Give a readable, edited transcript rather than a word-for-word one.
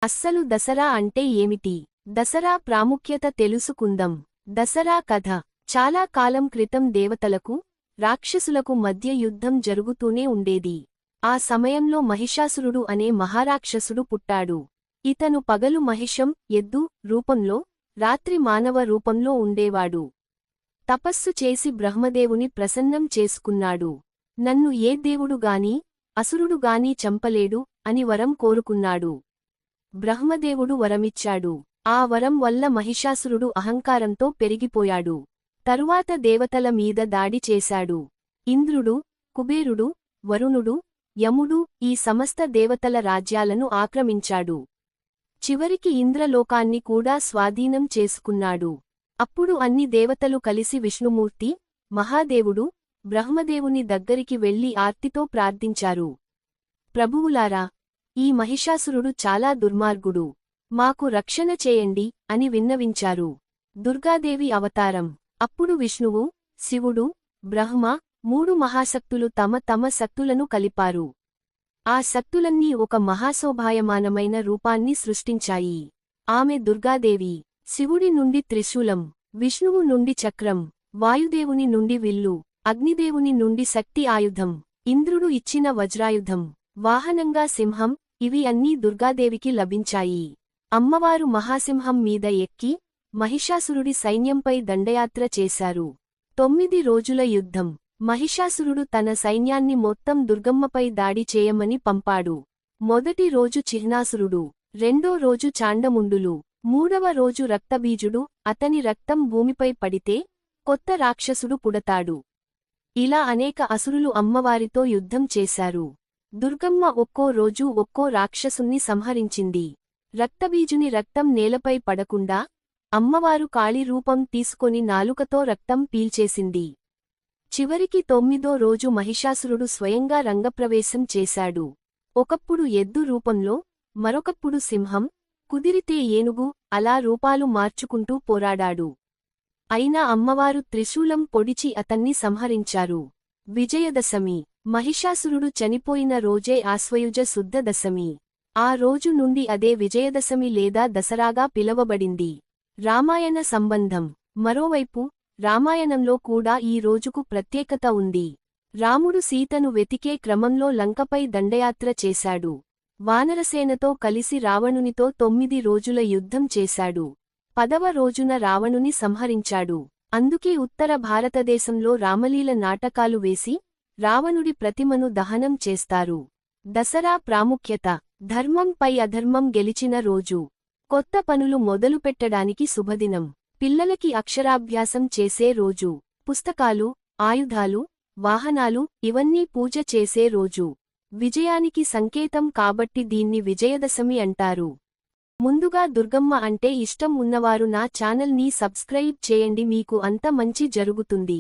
అస్సలు దసరా అంటే ఏమిటి? దసరా ప్రాముఖ్యత తెలుసుకుందాం. దసరా కథ. చాలా కాలం క్రితం దేవతలకు, రాక్షసులకు మధ్య యుద్ధం జరుగుతూనే ఉండేది. ఆ సమయంలో మహిషాసురుడు అనే మహారాక్షసుడు పుట్టాడు. ఇతను పగలు మహిషం, ఎద్దు రూపంలో, రాత్రి మానవ రూపంలో ఉండేవాడు. తపస్సు చేసి బ్రహ్మదేవుని ప్రసన్నం చేసుకున్నాడు. నన్ను ఏ దేవుడుగానీ, అసురుడుగానీ చంపలేడు అని వరం కోరుకున్నాడు. బ్రహ్మదేవుడు వరమిచ్చాడు. ఆ వరం వల్ల మహిషాసురుడు అహంకారంతో పెరిగిపోయాడు. తరువాత దేవతల మీద దాడి చేశాడు. ఇంద్రుడు, కుబేరుడు, వరుణుడు, యముడు ఈ సమస్త దేవతల రాజ్యాలను ఆక్రమించాడు. చివరికి ఇంద్రలోకాన్ని కూడా స్వాధీనం చేసుకున్నాడు. అప్పుడు అన్ని దేవతలు కలిసి విష్ణుమూర్తి, మహాదేవుడు, బ్రహ్మదేవుని దగ్గరికి వెళ్లి ఆర్తితో ప్రార్థించారు. ప్రభువులారా, ఈ మహిషాసురుడు చాలా దుర్మార్గుడు. మాకు రక్షణ చేయండి అని విన్నవించారు. దుర్గాదేవి అవతారం. అప్పుడు విష్ణువు, శివుడు, బ్రహ్మ, మూడు మహాశక్తులు తమ తమ శక్తులను కలిపారు. ఆ శక్తులన్నీ ఒక మహాశోభాయమానమైన రూపాన్ని సృష్టించాయి. ఆమె దుర్గాదేవి. శివుడి నుండి త్రిశూలం, విష్ణువు నుండి చక్రం, వాయుదేవుని నుండి విల్లు, అగ్నిదేవుని నుండి శక్తి ఆయుధం, ఇంద్రుడు ఇచ్చిన వజ్రాయుధం, వాహనంగా సింహం, ఇవి అన్నీ దుర్గాదేవికి లభించాయి. అమ్మవారు మహాసింహం మీద ఎక్కి, మహిషాసురుడి సైన్యంపై దండయాత్ర చేశారు. 9 రోజుల యుద్ధం. మహిషాసురుడు తన సైన్యాన్ని మొత్తం దుర్గమ్మపై దాడి చేయమని పంపాడు. మొదటి రోజు చిహ్నాసురుడు, రెండో రోజు చాండముండులు, మూడవ రోజు రక్తబీజుడు. అతని రక్తం భూమిపై పడితే కొత్త రాక్షసుడు పుడతాడు. ఇలా అనేక అసురులు అమ్మవారితో యుద్ధం చేశారు. దుర్గమ్మ ఒక్కో రోజు ఒక్కో రాక్షసుణ్ణి సంహరించింది. రక్తబీజుని రక్తం నేలపై పడకుండా అమ్మవారు కాళీ రూపం తీసుకొని నాలుకతో రక్తం పీల్చేసింది. చివరికి 9దో రోజు మహిషాసురుడు స్వయంగా రంగప్రవేశం చేశాడు. ఒకప్పుడు ఎద్దు రూపంలో, మరొకప్పుడు సింహం, కుదిరితే ఏనుగు, అలా రూపాలు మార్చుకుంటూ పోరాడాడు. అయినా అమ్మవారు త్రిశూలం పొడిచి అతన్ని సంహరించారు. విజయదశమి. మహిషాసురుడు చనిపోయిన రోజే ఆశ్వయుజ శుద్ధ దశమి. ఆ రోజు నుండి అదే విజయదశమి లేదా దసరాగా పిలవబడింది. రామాయణ సంబంధం. మరోవైపు, రామాయణంలో కూడా ఈ రోజుకు ప్రత్యేకత ఉంది. రాముడు సీతను వెతికే క్రమంలో లంకపై దండయాత్ర చేశాడు. వానరసేనతో కలిసి రావణునితో 9 రోజుల యుద్ధం చేశాడు. 10వ రోజున రావణుని సంహరించాడు. అందుకే ఉత్తర భారతదేశంలో రామలీల నాటకాలు వేసి, రావణుడి ప్రతిమను దహనం చేస్తారు. దసరా ప్రాముఖ్యత. ధర్మం పై అధర్మం గెలిచిన రోజు. కొత్త పనులు మొదలుపెట్టడానికి శుభదినం. పిల్లలకి అక్షరాభ్యాసం చేసే రోజు. పుస్తకాలు, ఆయుధాలు, వాహనాలు ఇవన్నీ పూజ చేసే రోజు. విజయానికి సంకేతం కాబట్టి దీన్ని విజయదశమి అంటారు. ముందుగా దుర్గమ్మ అంటే ఇష్టం ఉన్నవారు నా ఛానల్ని సబ్స్క్రైబ్ చేయండి. మీకు అంత మంచి జరుగుతుంది.